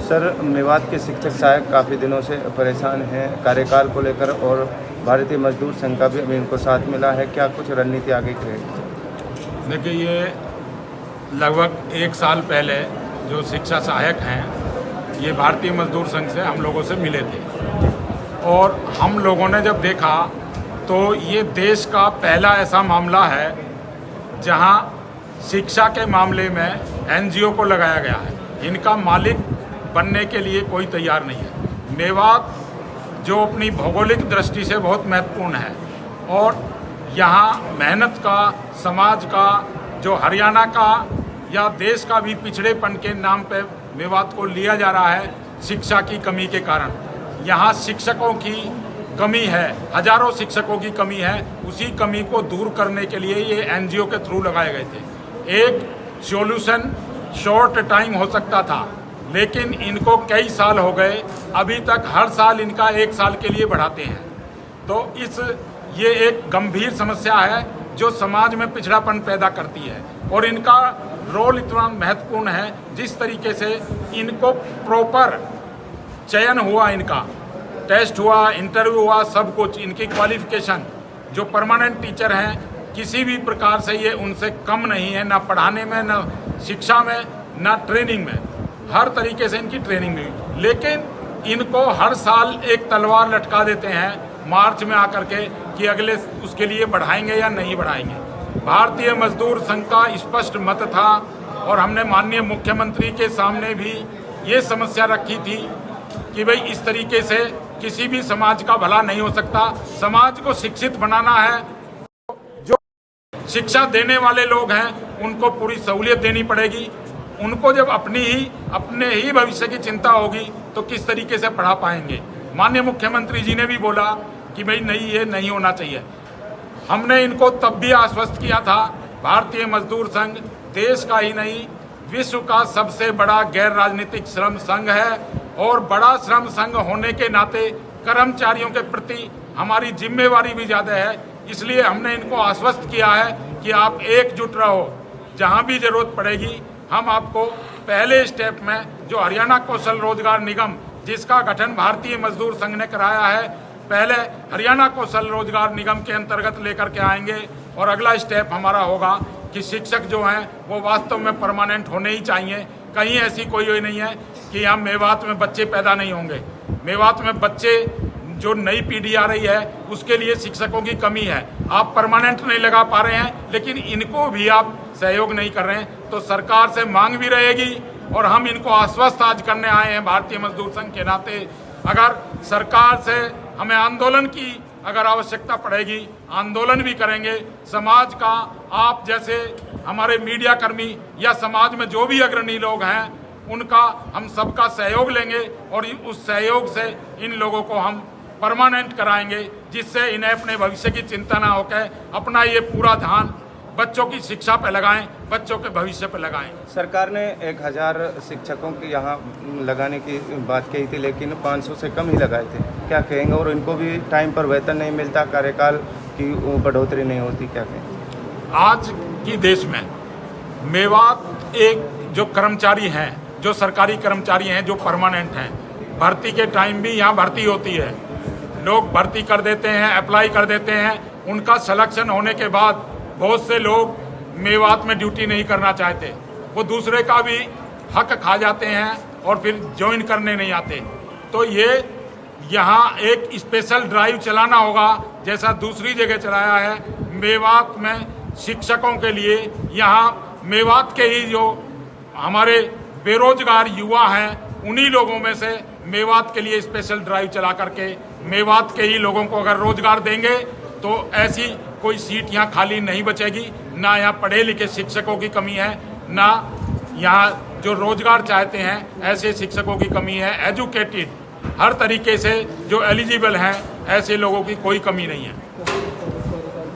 Sir, Mewat के शिक्षक सहायक काफ़ी दिनों से परेशान हैं कार्यकाल को लेकर, और भारतीय मजदूर संघ का भी अभी इनको साथ मिला है। क्या कुछ रणनीति आगे की रहेगी? देखिए, ये लगभग 1 साल पहले जो शिक्षा सहायक हैं, ये भारतीय मजदूर संघ से हम लोगों से मिले थे, और हम लोगों ने जब देखा तो ये देश का पहला ऐसा मामला है जहां शिक्षा के मामले में एनजीओ को लगाया गया है। इनका मालिक बनने के लिए कोई तैयार नहीं है। मेवात जो अपनी भौगोलिक दृष्टि से बहुत महत्वपूर्ण है, और यहाँ मेहनत का, समाज का, जो हरियाणा का या देश का भी पिछड़ेपन के नाम पे मेवात को लिया जा रहा है शिक्षा की कमी के कारण। यहाँ शिक्षकों की कमी है, हजारों शिक्षकों की कमी है। उसी कमी को दूर करने के लिए ये एनजीओ के थ्रू लगाए गए थे। एक सॉल्यूशन शॉर्ट टाइम हो सकता था, लेकिन इनको कई साल हो गए, अभी तक हर साल इनका 1 साल के लिए बढ़ाते हैं। तो ये एक गंभीर समस्या है जो समाज में पिछड़ापन पैदा करती है, और इनका रोल इतना महत्वपूर्ण है। जिस तरीके से इनको प्रॉपर चयन हुआ, इनका टेस्ट हुआ, इंटरव्यू हुआ, सब कुछ, इनकी क्वालिफिकेशन, जो परमानेंट टीचर हैं किसी भी प्रकार से ये उनसे कम नहीं है, ना पढ़ाने में, ना शिक्षा में, ना ट्रेनिंग में। हर तरीके से इनकी ट्रेनिंग हुई, लेकिन इनको हर साल एक तलवार लटका देते हैं मार्च में आकर के कि अगले उसके लिए बढ़ाएंगे या नहीं बढ़ाएंगे। भारतीय मजदूर संघ का स्पष्ट मत था, और हमने माननीय मुख्यमंत्री के सामने भी ये समस्या रखी थी कि भाई इस तरीके से किसी भी समाज का भला नहीं हो सकता। समाज को शिक्षित बनाना है, जो शिक्षा देने वाले लोग हैं उनको पूरी सहूलियत देनी पड़ेगी। उनको जब अपने ही भविष्य की चिंता होगी तो किस तरीके से पढ़ा पाएंगे। माननीय मुख्यमंत्री जी ने भी बोला कि भाई नहीं, ये नहीं होना चाहिए। हमने इनको तब भी आश्वस्त किया था, भारतीय मजदूर संघ देश का ही नहीं विश्व का सबसे बड़ा गैर राजनीतिक श्रम संघ है, और बड़ा श्रम संघ होने के नाते कर्मचारियों के प्रति हमारी जिम्मेवारी भी ज़्यादा है। इसलिए हमने इनको आश्वस्त किया है कि आप एकजुट रहो, जहां भी जरूरत पड़ेगी हम आपको पहले स्टेप में जो हरियाणा कौशल रोजगार निगम, जिसका गठन भारतीय मजदूर संघ ने कराया है, पहले हरियाणा कौशल रोजगार निगम के अंतर्गत लेकर के आएंगे। और अगला स्टेप हमारा होगा कि शिक्षक जो हैं वो वास्तव में परमानेंट होने ही चाहिए। कहीं ऐसी कोई नहीं है कि यहाँ मेवात में बच्चे पैदा नहीं होंगे। मेवात में बच्चे, जो नई पीढ़ी आ रही है उसके लिए शिक्षकों की कमी है। आप परमानेंट नहीं लगा पा रहे हैं, लेकिन इनको भी आप सहयोग नहीं कर रहे हैं, तो सरकार से मांग भी रहेगी। और हम इनको आश्वस्त आज करने आए हैं भारतीय मजदूर संघ के नाते। अगर सरकार से हमें आंदोलन की अगर आवश्यकता पड़ेगी, आंदोलन भी करेंगे। समाज का, आप जैसे हमारे मीडिया कर्मी या समाज में जो भी अग्रणी लोग हैं, उनका हम सबका सहयोग लेंगे, और उस सहयोग से इन लोगों को हम परमानेंट कराएंगे, जिससे इन्हें अपने भविष्य की चिंता ना होकर अपना ये पूरा ध्यान बच्चों की शिक्षा पे लगाएं, बच्चों के भविष्य पे लगाएं। सरकार ने 1000 शिक्षकों की यहाँ लगाने की बात कही थी, लेकिन 500 से कम ही लगाए थे। क्या कहेंगे? और इनको भी टाइम पर वेतन नहीं मिलता, कार्यकाल की बढ़ोतरी नहीं होती, क्या कहेंगे? आज की देश में मेवात एक जो कर्मचारी हैं, जो सरकारी कर्मचारी हैं, जो परमानेंट हैं, भर्ती के टाइम भी यहाँ भर्ती होती है, लोग भर्ती कर देते हैं, अप्लाई कर देते हैं। उनका सिलेक्शन होने के बाद बहुत से लोग मेवात में ड्यूटी नहीं करना चाहते, वो दूसरे का भी हक खा जाते हैं और फिर ज्वाइन करने नहीं आते। तो ये यहाँ एक स्पेशल ड्राइव चलाना होगा, जैसा दूसरी जगह चलाया है मेवात में शिक्षकों के लिए। यहाँ मेवात के ही जो हमारे बेरोजगार युवा हैं, उन्हीं लोगों में से मेवात के लिए स्पेशल ड्राइव चला करके मेवात के ही लोगों को अगर रोजगार देंगे तो ऐसी कोई सीट यहाँ खाली नहीं बचेगी। ना यहाँ पढ़े लिखे शिक्षकों की कमी है, ना यहाँ जो रोजगार चाहते हैं ऐसे शिक्षकों की कमी है। एजुकेटेड, हर तरीके से जो एलिजिबल हैं, ऐसे लोगों की कोई कमी नहीं है।